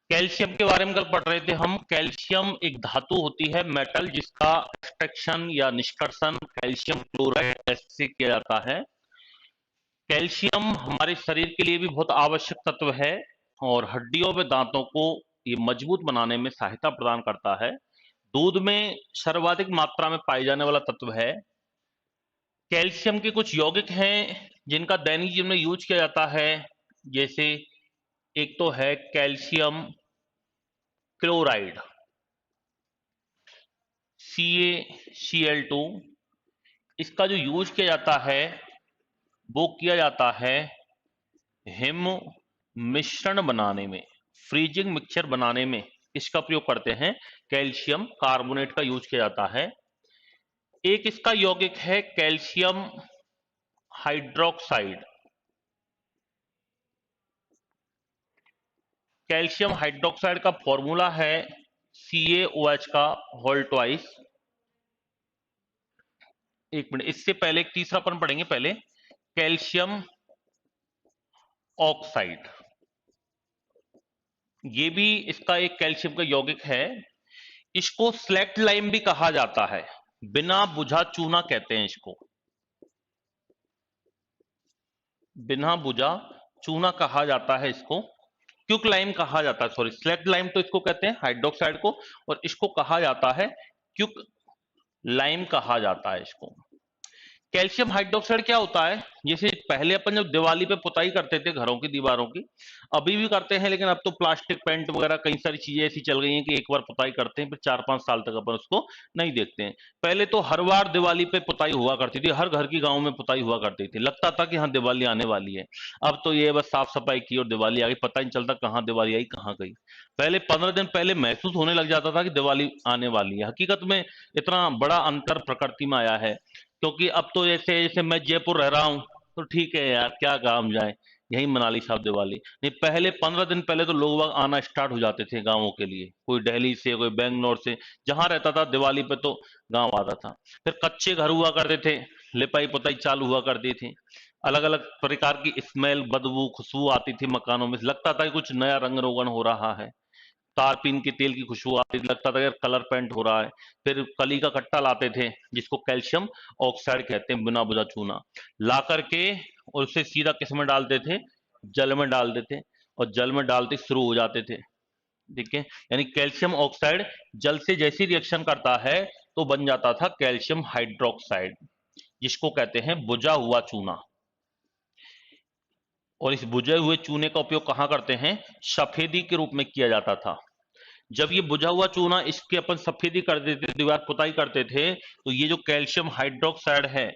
Calcium के बारे में कल पढ़ रहे थे हम। कैल्शियम एक धातु होती है, मेटल, जिसका एक्सट्रैक्शन या निष्कर्षण कैल्शियम क्लोराइड से किया जाता है। कैल्शियम हमारे शरीर के लिए भी बहुत आवश्यक तत्व है और हड्डियों में दांतों को ये मजबूत बनाने में सहायता प्रदान करता है। दूध में सर्वाधिक मात्रा में पाए जाने वाला तत्व है। कैल्शियम के कुछ यौगिक हैं जिनका दैनिक जीवन में यूज किया जाता है, जैसे एक तो है कैल्शियम क्लोराइड CaCl2। इसका जो यूज किया जाता है वो किया जाता है हिम मिश्रण बनाने में, फ्रीजिंग मिक्सचर बनाने में इसका प्रयोग करते हैं। कैल्शियम कार्बोनेट का यूज किया जाता है। एक इसका यौगिक है कैल्शियम हाइड्रोक्साइड। कैल्शियम हाइड्रोक्साइड का फॉर्मूला है CaOH का होल ट्वाइस। एक मिनट, इससे पहले एक तीसरा अपन पढ़ेंगे। पहले कैल्शियम ऑक्साइड, ये भी इसका एक कैल्शियम का यौगिक है। इसको स्लेक्ट लाइम भी कहा जाता है, बिना बुझा चूना कहते हैं इसको, बिना बुझा चूना कहा जाता है इसको। क्विक लाइम कहा जाता है, सॉरी, स्लेक्ट लाइम तो इसको कहते हैं हाइड्रोक्साइड को, और इसको कहा जाता है क्विक लाइम कहा जाता है इसको। कैल्शियम हाइड्रोक्साइड क्या होता है? जैसे पहले अपन जब दिवाली पे पुताई करते थे घरों की दीवारों की, अभी भी करते हैं, लेकिन अब तो प्लास्टिक पेंट वगैरह कई सारी चीजें ऐसी चल गई हैं कि एक बार पुताई करते हैं फिर 4-5 साल तक अपन उसको नहीं देखते हैं। पहले तो हर बार दिवाली पे पुताई हुआ करती थी, हर घर की गांव में पुताई हुआ करती थी, लगता था कि हाँ दिवाली आने वाली है। अब तो ये बस साफ सफाई की और दिवाली आ गई, पता नहीं चलता कहाँ दिवाली आई कहाँ गई। पहले 15 दिन पहले महसूस होने लग जाता था कि दिवाली आने वाली है। हकीकत में इतना बड़ा अंतर प्रकृति में आया है, क्योंकि अब तो जैसे जैसे मैं जयपुर रह रहा हूँ तो ठीक है यार, क्या काम जाए, यही मना ली साहब दिवाली। नहीं, पहले 15 दिन पहले तो लोग वहां आना स्टार्ट हो जाते थे गाँवों के लिए, कोई दिल्ली से, कोई बेंगलोर से, जहां रहता था दिवाली पे तो गांव आता था। फिर कच्चे घर हुआ करते थे, लिपाई पुताई चालू हुआ करती थी, अलग अलग प्रकार की स्मेल, बदबू, खुशबू आती थी मकानों में, लगता था कि कुछ नया रंग रोगन हो रहा है। तारपीन के तेल की खुशबू आती थी, लगता था यार कलर पेंट हो रहा है। फिर कली का कट्टा लाते थे जिसको कैल्शियम ऑक्साइड कहते हैं, बिना बुझा चूना ला करके, और उसे सीधा किस में डालते थे? जल में डाल देते, और जल में डालते शुरू हो जाते थे। ठीक है, यानी कैल्शियम ऑक्साइड जल से जैसी रिएक्शन करता है तो बन जाता था कैल्शियम हाइड्रोक्साइड, जिसको कहते हैं बुझा हुआ चूना। और इस बुझे हुए चूने का उपयोग कहां करते हैं? सफेदी के रूप में किया जाता था। जब ये बुझा हुआ चूना इसके अपन सफेदी कर देते थे, दीवार पुताई करते थे, तो ये जो कैल्शियम हाइड्रोक्साइड है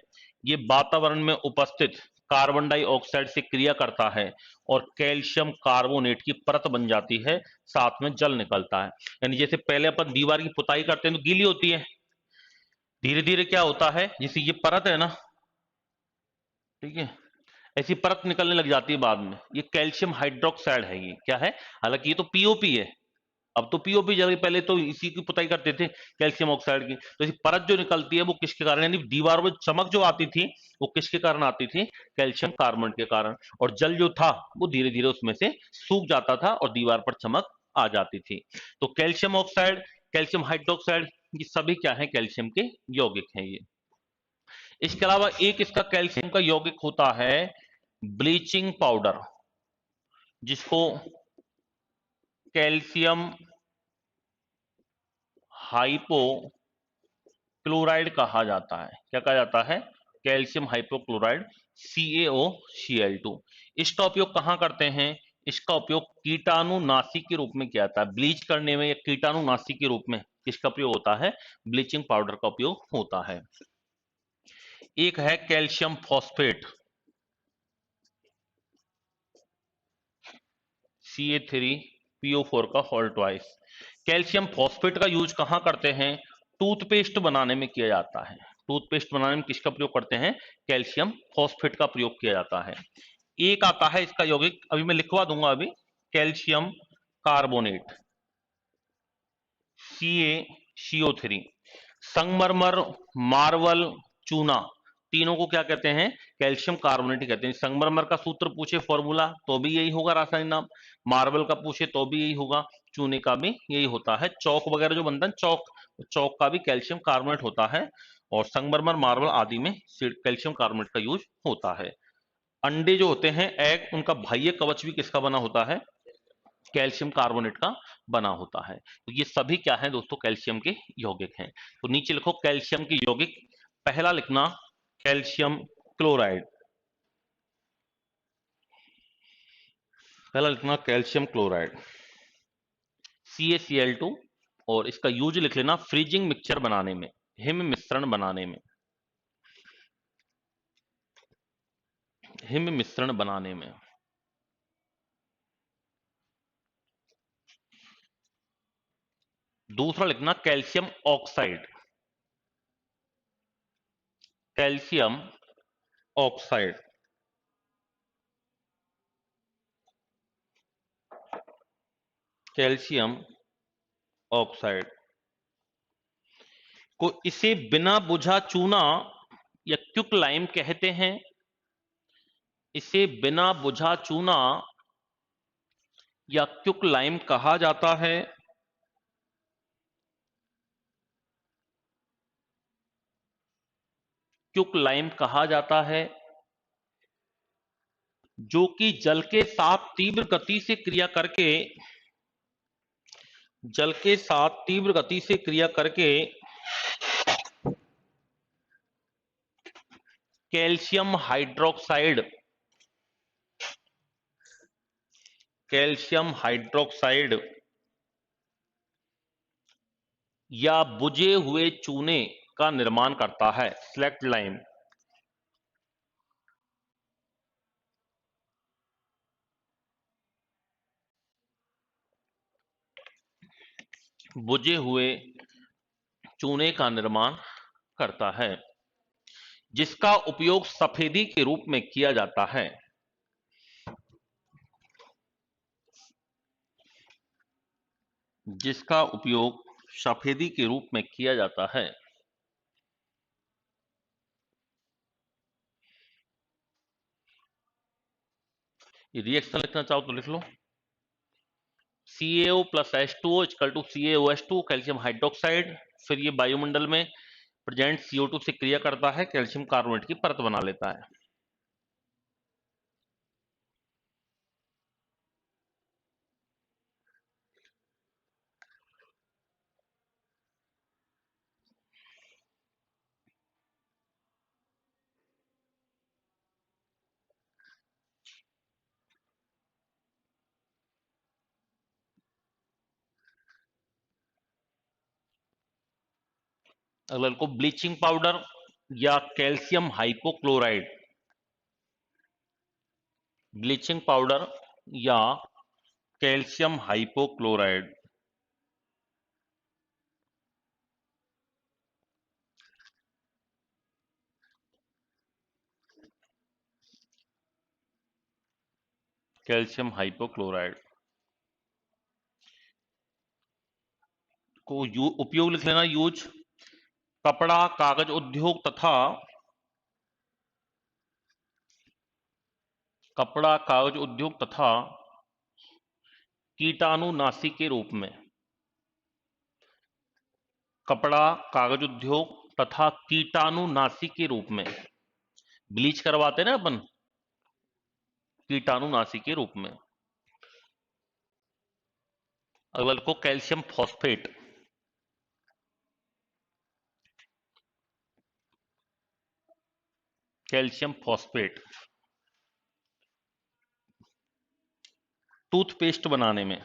ये वातावरण में उपस्थित कार्बन डाइऑक्साइड से क्रिया करता है और कैल्शियम कार्बोनेट की परत बन जाती है, साथ में जल निकलता है। यानी जैसे पहले अपन दीवार की पुताई करते हैं तो गीली होती है, धीरे धीरे क्या होता है, जैसे ये परत है ना, ठीक है, ऐसी परत निकलने लग जाती है बाद में, ये कैल्शियम हाइड्रोक्साइड है। ये क्या है? हालांकि ये तो पीओपी है, अब तो पीओपी जगह, पहले तो इसी की पुताई करते थे कैल्शियम ऑक्साइड की। तो इसी परत जो निकलती है वो किसके कारण, यानी दीवार में चमक जो आती थी वो किसके कारण आती थी? कैल्शियम कार्बोनेट के कारण। और जल जो था वो धीरे धीरे उसमें से सूख जाता था और दीवार पर चमक आ जाती थी। तो कैल्शियम ऑक्साइड, कैल्शियम हाइड्रोक्साइड, ये सभी क्या है? कैल्शियम के यौगिक हैं ये। इसके अलावा एक इसका कैल्शियम का यौगिक होता है ब्लीचिंग पाउडर, जिसको कैल्शियम हाइपो क्लोराइड कहा जाता है। क्या कहा जाता है? Calcium hypochloride, CaOCl2। इसका उपयोग कहां करते हैं? इसका उपयोग कीटाणुनाशी के रूप में किया जाता है, ब्लीच करने में या कीटाणुनाशी के रूप में किसका प्रयोग होता है? ब्लीचिंग पाउडर का उपयोग होता है। एक है कैल्शियम फॉस्फेट, Ca3PO4 का होल ट्वाइस। कैल्शियम फॉस्फेट का यूज कहां करते हैं? टूथपेस्ट बनाने में किया जाता है। टूथपेस्ट बनाने में किसका प्रयोग करते हैं? कैल्शियम फॉस्फेट का प्रयोग किया जाता है। एक आता है इसका यौगिक, अभी मैं लिखवा दूंगा अभी, कैल्शियम कार्बोनेट, CaCO3। संगमरमर, मार्बल, चूना, तीनों को क्या कहते हैं? कैल्शियम कार्बोनेट कहते हैं। संगमरमर का सूत्र पूछे फॉर्मूला तो भी यही होगा रासायनिक नाम, मार्बल का पूछे तो भी यही होगा, चूने का भी यही होता है, चौक वगैरह जो बनता है चौक, चौक का भी कैल्शियम कार्बोनेट होता है, और संगमरमर मार्बल आदि में कैल्शियम कार्बोनेट का यूज होता है। अंडे जो होते हैं एग, उनका बाह्य कवच भी किसका बना होता है? कैल्शियम कार्बोनेट का बना होता है। तो ये सभी क्या है दोस्तों? कैल्शियम के यौगिक हैं। तो नीचे लिखो कैल्शियम के यौगिक। पहला लिखना कैल्शियम क्लोराइड, पहला लिखना कैल्शियम क्लोराइड CaCl2, और इसका यूज लिख लेना फ्रीजिंग मिक्सचर बनाने में, हिम मिश्रण बनाने में, हिम मिश्रण बनाने में। दूसरा लिखना calcium oxide, calcium oxide, calcium oxide को इसे बिना बुझा चूना या क्विक लाइम कहते हैं। इसे बिना बुझा चूना या क्विक लाइम कहा जाता है। क्विक लाइम कहा जाता है, जो कि जल के साथ तीव्र गति से क्रिया करके, जल के साथ तीव्र गति से क्रिया करके कैल्शियम हाइड्रोक्साइड, कैल्शियम हाइड्रोक्साइड या बुझे हुए चूने का निर्माण करता है। स्लेक्ट लाइम, बुझे हुए चूने का निर्माण करता है, जिसका उपयोग सफेदी के रूप में किया जाता है। जिसका उपयोग सफेदी के रूप में किया जाता है। रिएक्शन लिखना चाहो तो लिख लो, CaO plus H2O equal to CaOH2 calcium hydroxide. फिर ये वायुमंडल में प्रेजेंट CO2 से क्रिया करता है, कैल्शियम कार्बोनेट की परत बना लेता है। अगला को ब्लीचिंग पाउडर या कैल्शियम हाइपोक्लोराइड, ब्लीचिंग पाउडर या कैल्शियम हाइपोक्लोराइड, कैल्शियम हाइपोक्लोराइड को उपयोग लिख लेना यूज, कपड़ा कागज उद्योग तथा, कपड़ा कागज उद्योग तथा कीटाणुनाशी के रूप में, कपड़ा कागज उद्योग तथा कीटाणुनाशी के रूप में, ब्लीच करवाते ना अपन, कीटाणुनाशी के रूप में। अगला को calcium phosphate, calcium phosphate toothpaste बनाने में,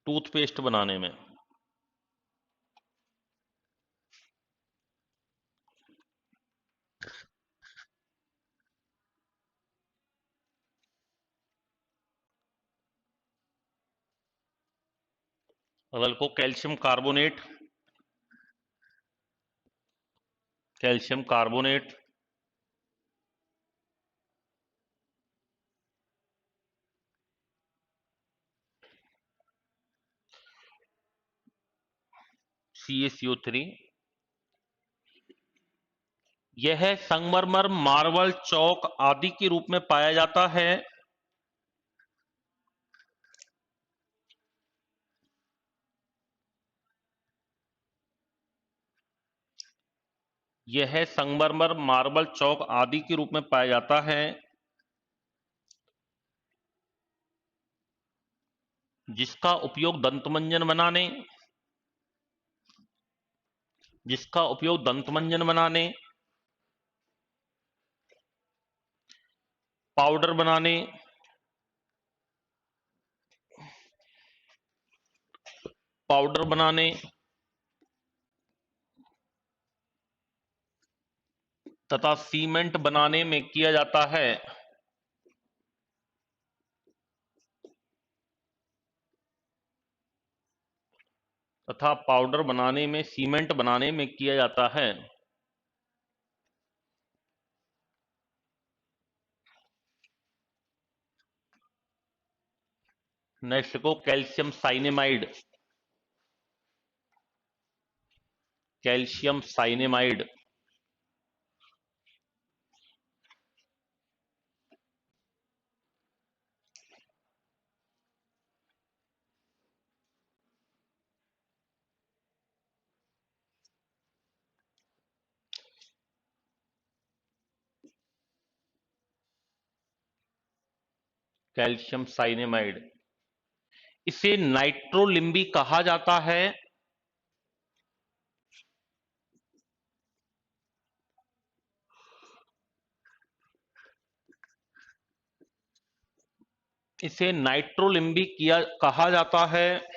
टूथपेस्ट बनाने में। अगला को calcium carbonate, calcium carbonate CaCO3। यह संगमरमर, मार्बल, चौक आदि के रूप में पाया जाता है। यह संगमरमर, मार्बल, चौक आदि के रूप में पाया जाता है, जिसका उपयोग दंतमंजन बनाने, पाउडर बनाने तथा सीमेंट बनाने में किया जाता है। तथा पाउडर बनाने में, सीमेंट बनाने में किया जाता है। नेक्स्ट को calcium cyanamide. Calcium cyanamide calcium cyanamide इसे नाइट्रोलिम्बी कहा जाता है। इसे नाइट्रोलिम्बी कहा जाता है,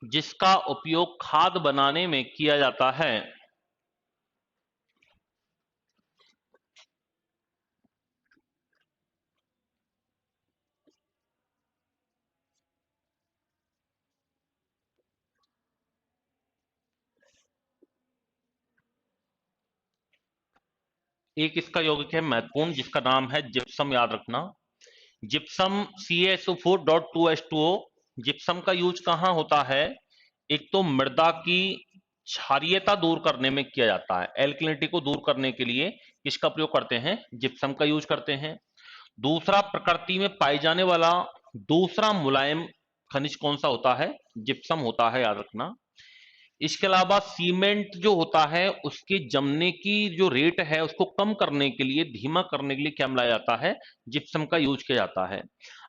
जिसका उपयोग खाद बनाने में किया जाता है। एक इसका यौगिक है महत्वपूर्ण, जिसका नाम है जिप्सम, याद रखना। Gypsum CaSO4.2H2O। जिप्सम का यूज कहां होता है? एक तो मृदा की क्षारीयता दूर करने में किया जाता है, एल्कलिनिटी को दूर करने के लिए किसका प्रयोग करते हैं? जिप्सम का यूज करते हैं। दूसरा, प्रकृति में पाई जाने वाला दूसरा मुलायम खनिज कौन सा होता है? जिप्सम होता है, याद रखना। इसके अलावा सीमेंट जो होता है उसके जमने की जो रेट है उसको कम करने के लिए, धीमा करने के लिए क्या मिलाया जाता है? जिप्सम का यूज किया जाता है।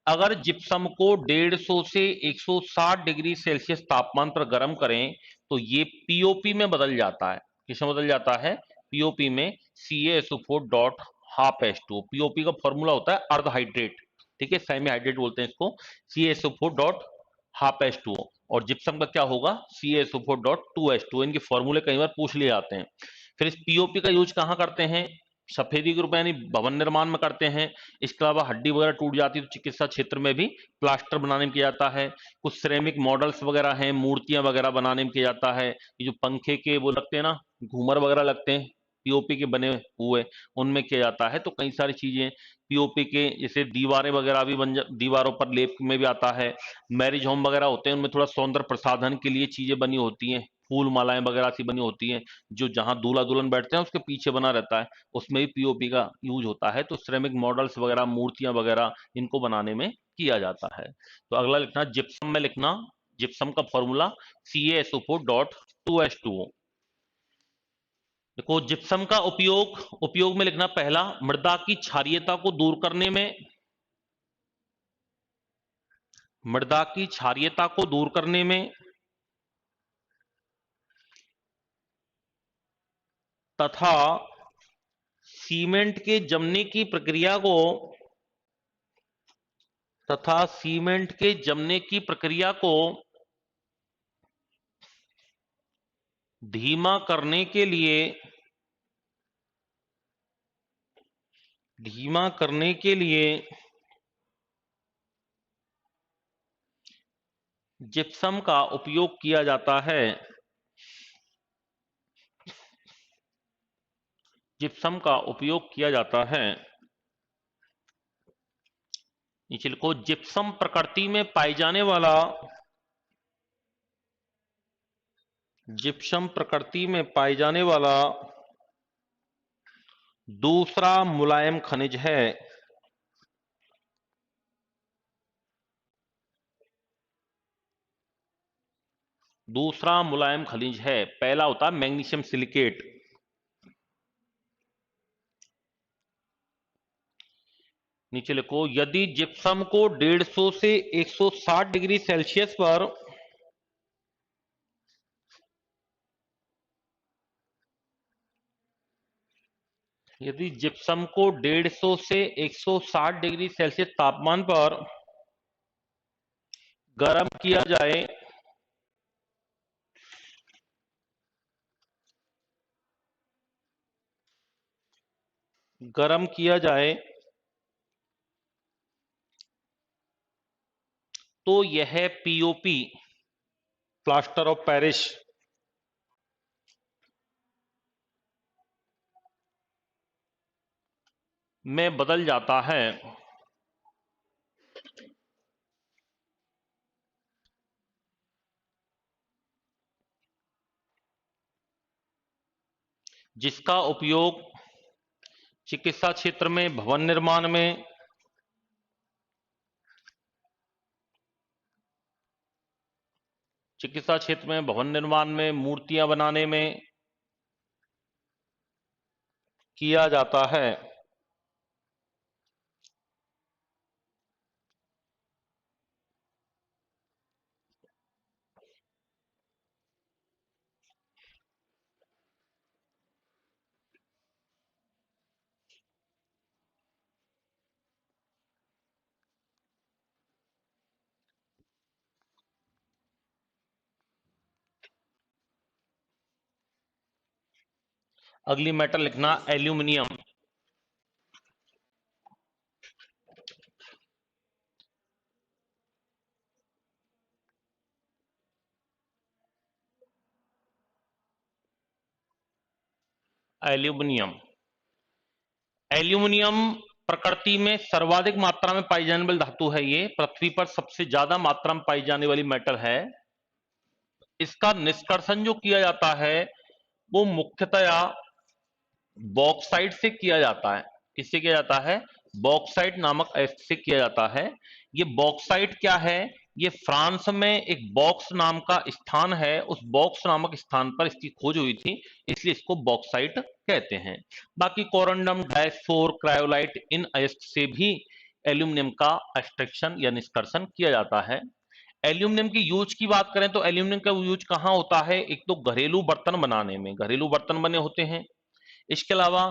अगर जिप्सम को 150 से 160 डिग्री सेल्सियस तापमान पर गर्म करें तो ये पीओपी में बदल जाता है। किसमें बदल जाता है? पीओपी में, CaSO4.12H2O। पीओपी का फॉर्मूला होता है अर्ध हाइड्रेट, ठीक है, सेमी हाइड्रेट बोलते हैं इसको, CaSO4.12H2O। और जिप्सम का क्या होगा? CaSO4.2H2O। इनके फॉर्मूले कई बार पूछ लिए जाते हैं। फिर इस पीओपी का यूज कहां करते हैं? सफेदी के रूप में, यानी भवन निर्माण में करते हैं। इसके अलावा हड्डी वगैरह टूट जाती है तो चिकित्सा क्षेत्र में भी प्लास्टर बनाने में किया जाता है। कुछ सिरेमिक मॉडल्स वगैरह हैं, मूर्तियां वगैरह बनाने में किया जाता है। ये जो पंखे के वो लगते हैं ना, घूमर वगैरह लगते हैं पीओपी के बने हुए, उनमें किया जाता है। तो कई सारी चीजें पीओपी के, जैसे दीवारें वगैरह भी दीवारों पर लेप में भी आता है। मैरिज होम वगैरह होते हैं, उनमें थोड़ा सौंदर्य प्रसाधन के लिए चीजें बनी होती हैं, फूल मालाएं वगैरह सी बनी होती हैं, जो जहां दूल्हा दुल्हन बैठते हैं उसके पीछे बना रहता है, उसमें भी पीओपी का यूज होता है। तो सिरेमिक मॉडल्स वगैरह, मूर्तियां वगैरह, इनको बनाने में किया जाता है। तो अगला लिखना जिप्सम में, लिखना जिप्सम का फॉर्मूला CaSO4.2H2O। देखो जिप्सम का उपयोग में लिखना, पहला, मृदा की क्षारीयता को दूर करने में, मृदा की क्षारीयता को दूर करने में तथा सीमेंट के जमने की प्रक्रिया को धीमा करने के लिए जिप्सम का उपयोग किया जाता है। जिप्सम का उपयोग किया जाता है। नीचे लिखो, जिप्सम प्रकृति में पाई जाने वाला जिप्सम प्रकृति में पाए जाने वाला दूसरा मुलायम खनिज है। दूसरा मुलायम खनिज है। पहला होता है मैग्नीशियम सिलिकेट। नीचे लिखो, यदि जिप्सम को 150 से 160 डिग्री सेल्सियस पर यदि जिप्सम को 150 से 160 डिग्री सेल्सियस तापमान पर गर्म किया जाए गर्म किया जाए तो यह पीओपी, प्लास्टर ऑफ पेरिस, में बदल जाता है। जिसका उपयोग चिकित्सा क्षेत्र में, भवन निर्माण में, चिकित्सा क्षेत्र में, भवन निर्माण में, मूर्तियां बनाने में किया जाता है। अगली मेटल लिखना एल्यूमिनियम। एल्यूमिनियम एल्यूमिनियम प्रकृति में सर्वाधिक मात्रा में पाई जाने वाली धातु है। ये पृथ्वी पर सबसे ज्यादा मात्रा में पाई जाने वाली मेटल है। इसका निष्कर्षण जो किया जाता है वो मुख्यतया बॉक्साइट से किया जाता है। किससे किया जाता है? बॉक्साइट नामक अयस्क से किया जाता है। ये बॉक्साइट क्या है? ये फ्रांस में एक बॉक्स नाम का स्थान है, उस बॉक्स नामक स्थान पर इसकी खोज हुई थी, इसलिए इसको बॉक्साइट कहते हैं। बाकी कोरंडम, डायस्फोर, क्रायोलाइट, इन अयस्क से भी एल्यूमिनियम का एक्सट्रैक्शन या निष्कर्षण किया जाता है। एल्यूमिनियम की यूज की बात करें तो एल्यूमिनियम का यूज कहां होता है? एक तो घरेलू बर्तन बनाने में, घरेलू बर्तन बने होते हैं। इसके अलावा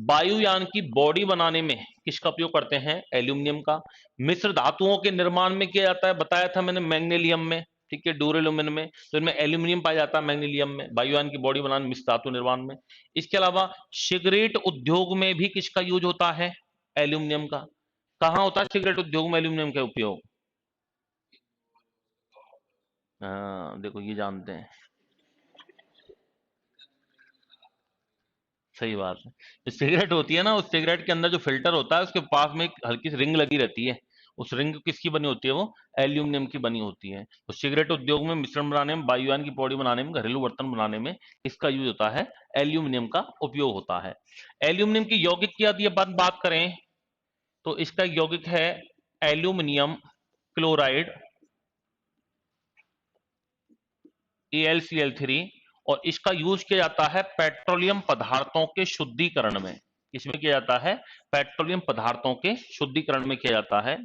वायुयान की बॉडी बनाने में किसका उपयोग करते हैं? एल्यूमिनियम का। मिश्र धातुओं के निर्माण में किया जाता है, बताया था मैंने, मैग्नीशियम में, ठीक है, ड्यूरेलुमिन में, तो इनमें एल्यूमिनियम पाया जाता है मैग्नीशियम में, वायुयान की बॉडी बनाने, मिश्र धातु निर्माण में। इसके अलावा सिगरेट उद्योग में भी किसका यूज होता है? एल्यूमिनियम का। कहां होता है सिगरेट उद्योग में एल्यूमिनियम का उपयोग? हाँ, देखो ये जानते हैं। सही बात है। जो सिगरेट होती है ना, उस सिगरेट के अंदर जो फिल्टर होता है उसके पास में एक हल्की सी रिंग लगी रहती है। उस रिंग किसकी बनी होती है? वो एल्यूमिनियम की बनी होती है। तो सिगरेट उद्योग में, मिश्रण बनाने में, वायुयान की पौड़ी बनाने में, घरेलू बर्तन बनाने में इसका यूज होता है, एल्यूमिनियम का उपयोग होता है। एल्यूमिनियम की यौगिक की यदि अपन बात करें तो इसका यौगिक है एल्यूमिनियम क्लोराइड, AlCl3। और इसका यूज किया जाता है पेट्रोलियम पदार्थों के शुद्धिकरण में। इसमें किया जाता है पेट्रोलियम पदार्थों के शुद्धिकरण में किया जाता है।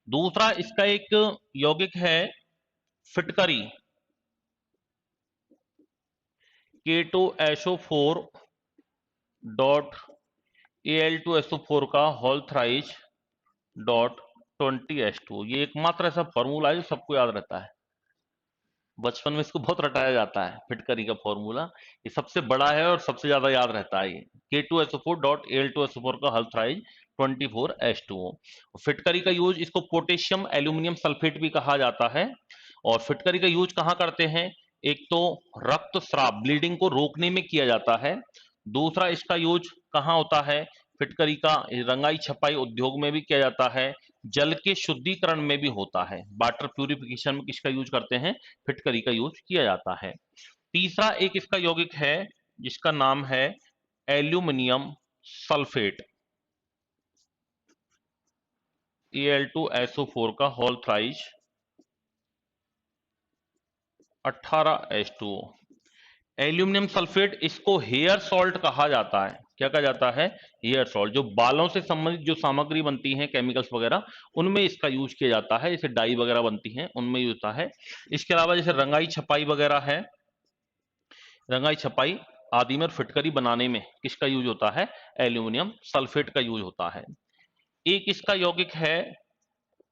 दूसरा इसका एक यौगिक है फिटकरी, K2SO4 डॉट Al2SO4 का होल थ्राइज डॉट 20H2। ये एकमात्र ऐसा फॉर्मूला है जो सबको याद रहता है। बचपन में इसको बहुत रटाया जाता है, फिटकरी का फॉर्मूला। ये सबसे बड़ा है और सबसे ज्यादा याद रहता है। ये K2SO4 डॉट Al2SO4 का हल थ्राइज 24H2O। फिटकरी का यूज, इसको पोटेशियम एल्यूमिनियम सल्फेट भी कहा जाता है। और फिटकरी का यूज कहाँ करते हैं? एक तो रक्तस्राव, ब्लीडिंग को रोकने में किया जाता है। दूसरा इसका यूज कहाँ होता है? फिटकरी का रंगाई छपाई उद्योग में भी किया जाता है। जल के शुद्धिकरण में भी होता है। वाटर प्यूरिफिकेशन में किसका यूज करते हैं? फिटकरी का यूज किया जाता है। तीसरा एक इसका यौगिक है जिसका नाम है एल्यूमिनियम सल्फेट, Al2SO4 का whole thrice 18H2O। Aluminium sulphate, इसको हेयर सॉल्ट कहा जाता है। क्या कहा जाता है? Hair salt. जो बालों से संबंधित जो सामग्री बनती है, केमिकल्स वगैरह, उनमें इसका यूज किया जाता है। जैसे डाई वगैरह बनती हैं उनमें यूज होता है। इसके अलावा जैसे रंगाई छपाई वगैरह है, रंगाई छपाई आदि में फिटकरी बनाने में किसका यूज होता है? एल्यूमिनियम सल्फेट का यूज होता है। एक इसका यौगिक है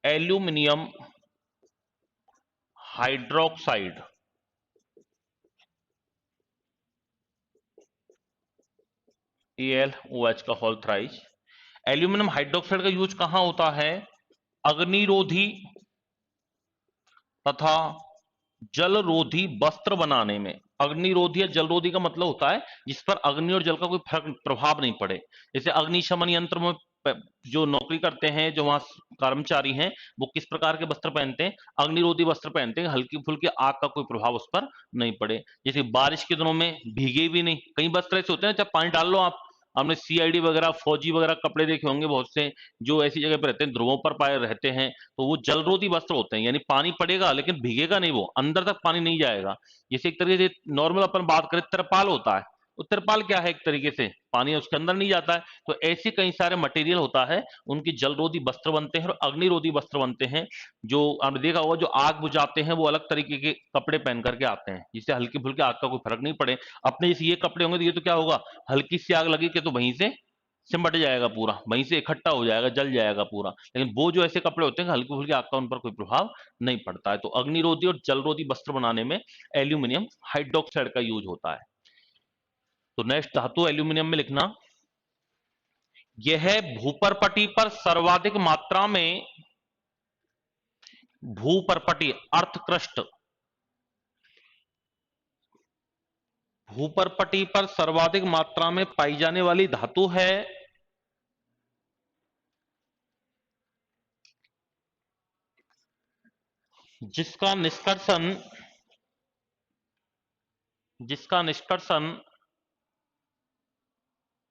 एल्यूमिनियम हाइड्रोक्साइड, AlOH का होल थ्राइस। एल्यूमिनियम हाइड्रोक्साइड का यूज कहां होता है? अग्निरोधी तथा जलरोधी वस्त्र बनाने में। अग्निरोधी या जलरोधी का मतलब होता है जिस पर अग्नि और जल का कोई फर्क प्रभाव नहीं पड़े। जैसे अग्निशमन यंत्र में जो नौकरी करते हैं, जो वहां कर्मचारी हैं, वो किस प्रकार के वस्त्र पहनते हैं? अग्निरोधी वस्त्र पहनते हैं, हल्की फुल्की आग का कोई प्रभाव उस पर नहीं पड़े। जैसे बारिश के दिनों में भीगे भी नहीं। कई वस्त्र ऐसे होते हैं जब पानी डाल लो आप, हमने सीआईडी वगैरह, फौजी वगैरह कपड़े देखे होंगे बहुत से, जो ऐसी जगह पर रहते हैं, ध्रुवों पर पाए रहते हैं, तो वो जलरोधी वस्त्र होते हैं। यानी पानी पड़ेगा लेकिन भीगेगा नहीं, वो अंदर तक पानी नहीं जाएगा। जैसे एक तरीके से नॉर्मल अपन बात करें, तिरपाल होता है, तो तिरपाल क्या है? एक तरीके से पानी उसके अंदर नहीं जाता है। तो ऐसे कई सारे मटेरियल होता है, उनकी जलरोधी वस्त्र बनते हैं और अग्निरोधी वस्त्र बनते हैं। जो आपने देखा होगा, जो आग बुझाते हैं वो अलग तरीके के कपड़े पहन करके आते हैं, जिससे हल्की फुल्की आग का कोई फर्क नहीं पड़े। अपने जैसे ये कपड़े होंगे तो ये तो क्या होगा, हल्की सी आग लगी कि तो वहीं से सिमट जाएगा, पूरा वहीं से इकट्ठा हो जाएगा, जल जाएगा पूरा। लेकिन वो जो ऐसे कपड़े होते हैं हल्की फुल्की आग का उन पर कोई प्रभाव नहीं पड़ता है। तो अग्निरोधी और जलरोधी वस्त्र बनाने में एल्यूमिनियम हाइड्रोक्साइड का यूज होता है। तो नेक्स्ट धातु एल्यूमिनियम में लिखना, यह भूपरपटी पर सर्वाधिक मात्रा में, भूपरपटी अर्थ क्रस्ट, भूपरपटी पर सर्वाधिक मात्रा में पाई जाने वाली धातु है, जिसका निष्कर्षण, जिसका निष्कर्षण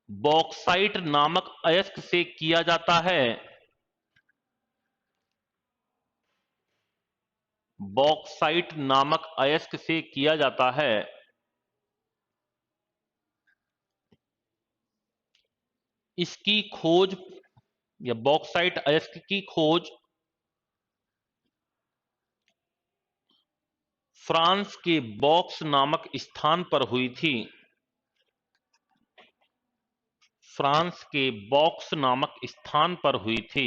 बॉक्साइट नामक अयस्क से किया जाता है। बॉक्साइट नामक अयस्क से किया जाता है। इसकी खोज, या बॉक्साइट अयस्क की खोज फ्रांस के बॉक्स नामक स्थान पर हुई थी। फ्रांस के बॉक्स नामक स्थान पर हुई थी।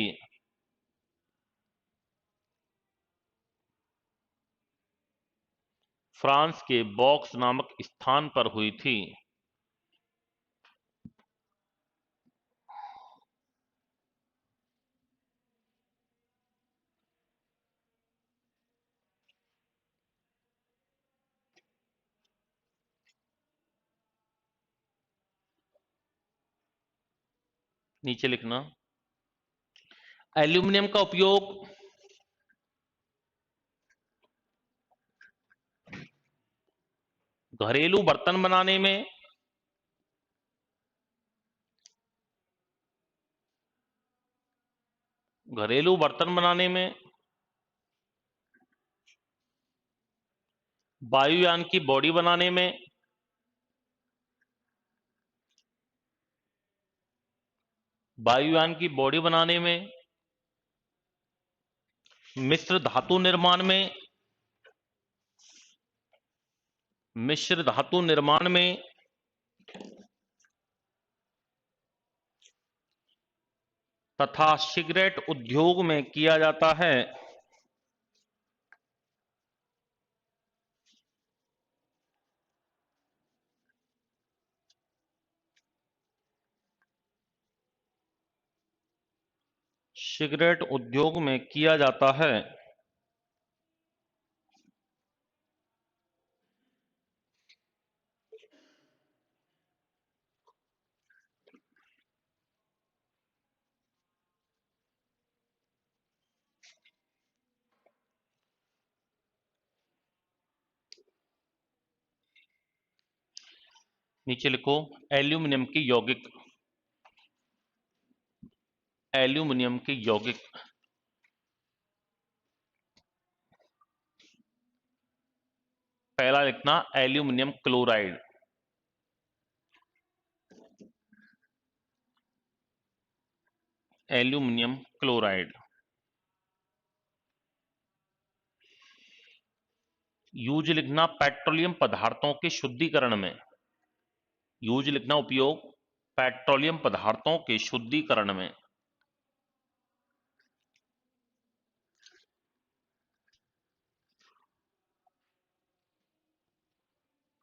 फ्रांस के बॉक्स नामक स्थान पर हुई थी। नीचे लिखना, एल्यूमिनियम का उपयोग घरेलू बर्तन बनाने में, घरेलू बर्तन बनाने में, वायुयान की बॉडी बनाने में, वायुयान की बॉडी बनाने में, मिश्र धातु निर्माण में, मिश्र धातु निर्माण में, तथा सिगरेट उद्योग में किया जाता है। सिगरेट उद्योग में किया जाता है। नीचे लिखो एल्यूमिनियम के यौगिक, एल्यूमिनियम के यौगिक। पहला लिखना aluminium chloride, aluminium chloride. Use लिखना पेट्रोलियम पदार्थों के शुद्धिकरण में, यूज लिखना उपयोग पेट्रोलियम पदार्थों के शुद्धिकरण में।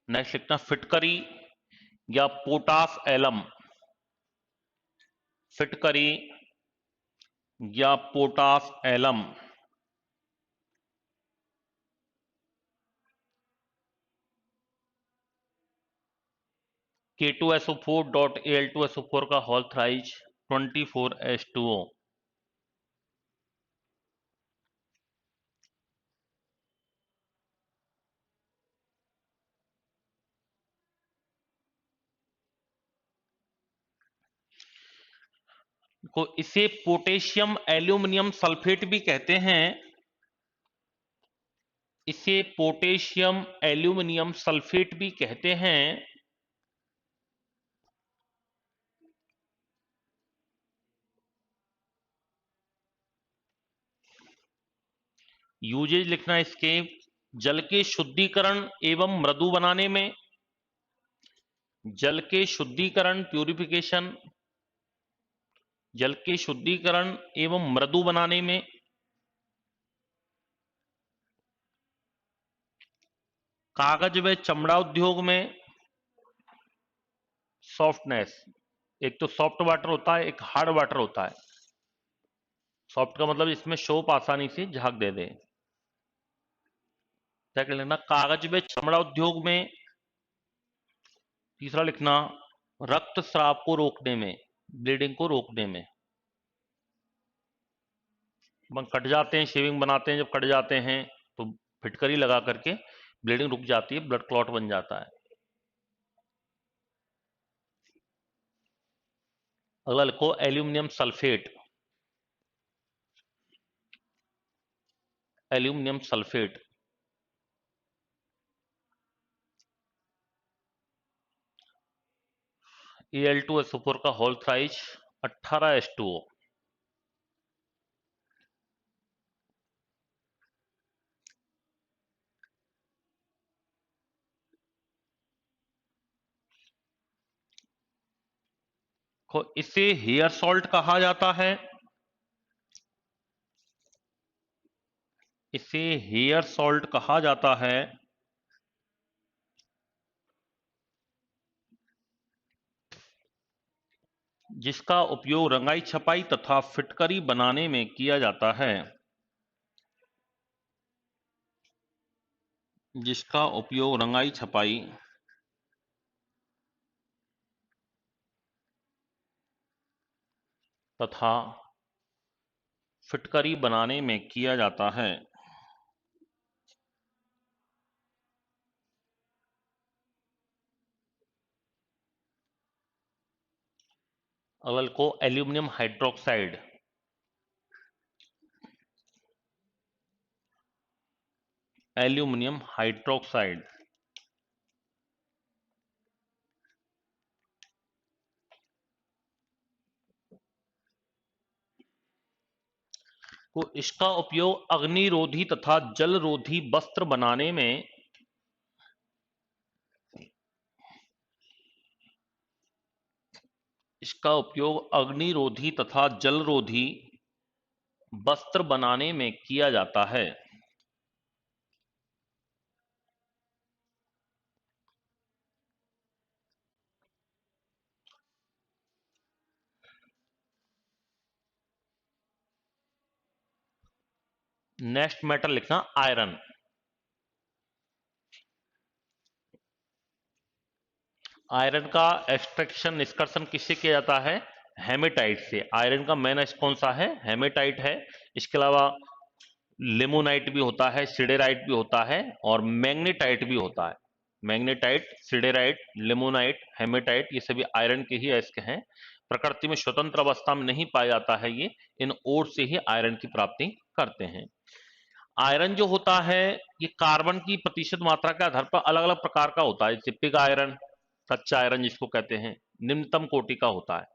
नेक्स्ट लिखना फिटकरी या पोटास एलम, फिटकरी या potash alum. K2SO4 dot Al2SO4 का होल थ्राइज 24H2O। को इसे पोटेशियम एल्यूमिनियम सल्फेट भी कहते हैं, इसे पोटेशियम एल्यूमिनियम सल्फेट भी कहते हैं। यूजेज लिखना इसके जल के शुद्धिकरण एवं मृदु बनाने में, जल के शुद्धिकरण प्यूरिफिकेशन, जल के शुद्धिकरण एवं मृदु बनाने में। कागज व चमड़ा उद्योग में सॉफ्टनेस, एक तो सॉफ्ट वाटर होता है, एक हार्ड वाटर होता है। सॉफ्ट का मतलब इसमें शोप आसानी से झाग दे दे। क्या कर लेना कागज व चमड़ा उद्योग में। तीसरा लिखना रक्तस्राव को रोकने में, ब्लीडिंग को रोकने में। कट जाते हैं, शेविंग बनाते हैं, जब कट जाते हैं तो फिटकरी लगा करके ब्लीडिंग रुक जाती है, ब्लड क्लॉट बन जाता है। अगला लिखो aluminium sulphate, aluminium sulphate. Al2SO4 का होल थ्राइज 18H2O। इसे हेयर सॉल्ट कहा जाता है, इसे हेयर सॉल्ट कहा जाता है। जिसका उपयोग रंगाई छपाई तथा फिटकरी बनाने में किया जाता है, जिसका उपयोग रंगाई छपाई तथा फिटकरी बनाने में किया जाता है। अगल को एल्यूमिनियम हाइड्रोक्साइड, एल्यूमिनियम हाइड्रोक्साइड। को इसका उपयोग अग्निरोधी तथा जलरोधी वस्त्र बनाने में, इसका उपयोग अग्निरोधी तथा जलरोधी वस्त्र बनाने में किया जाता है। नेक्स्ट मेटल लिखना आयरन, आयरन का एक्सट्रैक्शन निष्कर्षण किससे किया जाता है, हेमेटाइट से। आयरन का मेन कौन सा है, हेमेटाइट है। इसके अलावा लिमोनाइट भी होता है, सिडेराइट भी होता है और मैग्नेटाइट भी होता है। मैग्नेटाइट, सिडेराइट, लिमोनाइट, हेमेटाइट, ये सभी आयरन के ही अयस्क हैं। प्रकृति में स्वतंत्र अवस्था में नहीं पाया जाता है, ये इन ओर से ही आयरन की प्राप्ति करते हैं। आयरन जो होता है ये कार्बन की प्रतिशत मात्रा के आधार पर अलग अलग प्रकार का होता है, जैसे पिग आयरन, कच्चा आयरन जिसको कहते हैं, निम्नतम कोटि का होता है।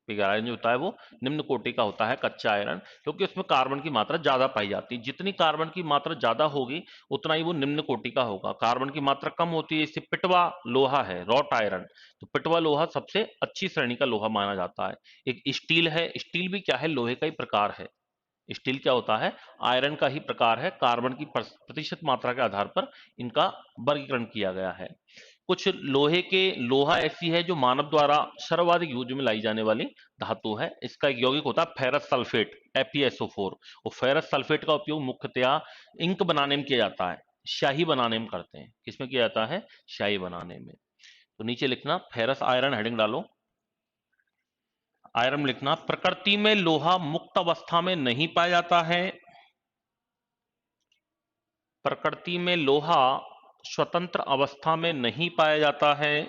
पिग आयरन जो होता है वो निम्न कोटि का होता है, कच्चा आयरन, क्योंकि उसमें कार्बन की मात्रा ज्यादा पाई जाती है। जितनी कार्बन की मात्रा ज्यादा होगी उतना ही वो निम्न कोटि का होगा। कार्बन की मात्रा कम होती है, जैसे पिटवा लोहा है, रॉट आयरन, तो पिटवा लोहा सबसे अच्छी श्रेणी का लोहा माना जाता है। एक स्टील है, स्टील भी क्या है, लोहे का ही प्रकार है। स्टील क्या होता है, आयरन का ही प्रकार है। कार्बन की प्रतिशत मात्रा के आधार पर इनका वर्गीकरण किया गया है। कुछ लोहे के लोहा ऐसी है जो मानव द्वारा सर्वाधिक यूज में लाई जाने वाली धातु है। इसका एक यौगिक होता है फेरस सल्फेट, FeSO4। और फेरस सल्फेट का उपयोग मुख्यतया इंक बनाने में किया जाता है, स्याही बनाने में करते हैं। किसमें किया जाता है, स्याही बनाने में। तो नीचे लिखना फेरस आयरन, हेडिंग डालो। आयरन लिखना, प्रकृति में लोहा मुक्त अवस्था में नहीं पाया जाता है। प्रकृति में लोहा स्वतंत्र अवस्था में नहीं पाया जाता है।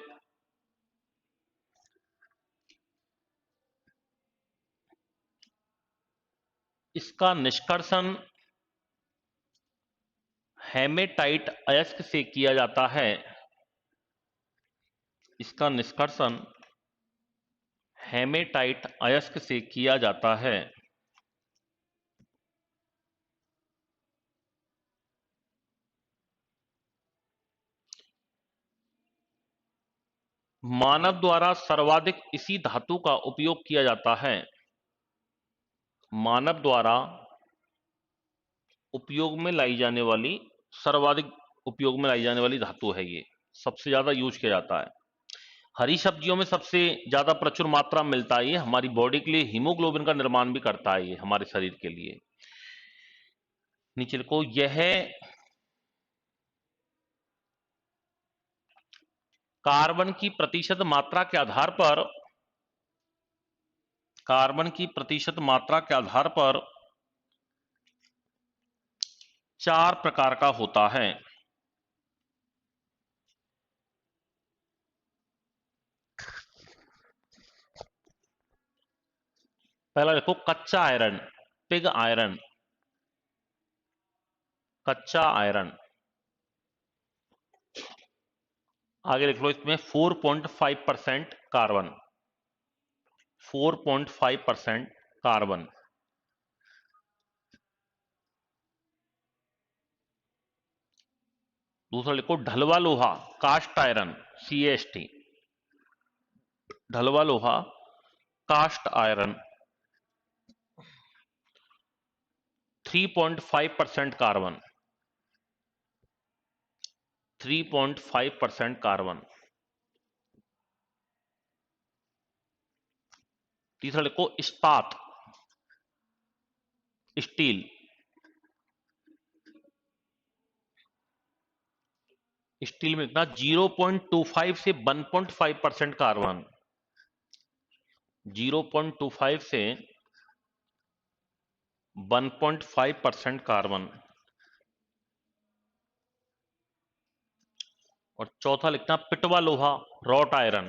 इसका निष्कर्षण हेमेटाइट अयस्क से किया जाता है। इसका निष्कर्षण हेमेटाइट अयस्क से किया जाता है। मानव द्वारा सर्वाधिक इसी धातु का उपयोग किया जाता है। मानव द्वारा उपयोग में लाई जाने वाली, सर्वाधिक उपयोग में लाई जाने वाली धातु है ये, सबसे ज्यादा यूज किया जाता है। हरी सब्जियों में सबसे ज्यादा प्रचुर मात्रा मिलता है ये। हमारी बॉडी के लिए हीमोग्लोबिन का निर्माण भी करता है ये, हमारे शरीर के लिए। नीचे लिखो, यह कार्बन की प्रतिशत मात्रा के आधार पर, कार्बन की प्रतिशत मात्रा के आधार पर 4 प्रकार का होता है। पहला देखो, कच्चा आयरन, पिग आयरन, कच्चा आयरन। आगे लिख लो, इसमें 4.5% कार्बन, 4.5% कार्बन। दूसरा लिखो, ढलवा लोहा, कास्ट आयरन, CaST, ढलवा लोहा, कास्ट आयरन, 3.5% कार्बन, 3.5% कार्बन। तीसरा लिखो, इस्पात, स्टील, स्टील में इतना 0.25 से 1.5% कार्बन, 0.25 से 1.5% कार्बन। और चौथा लिखना, पिटवा लोहा, रॉट आयरन,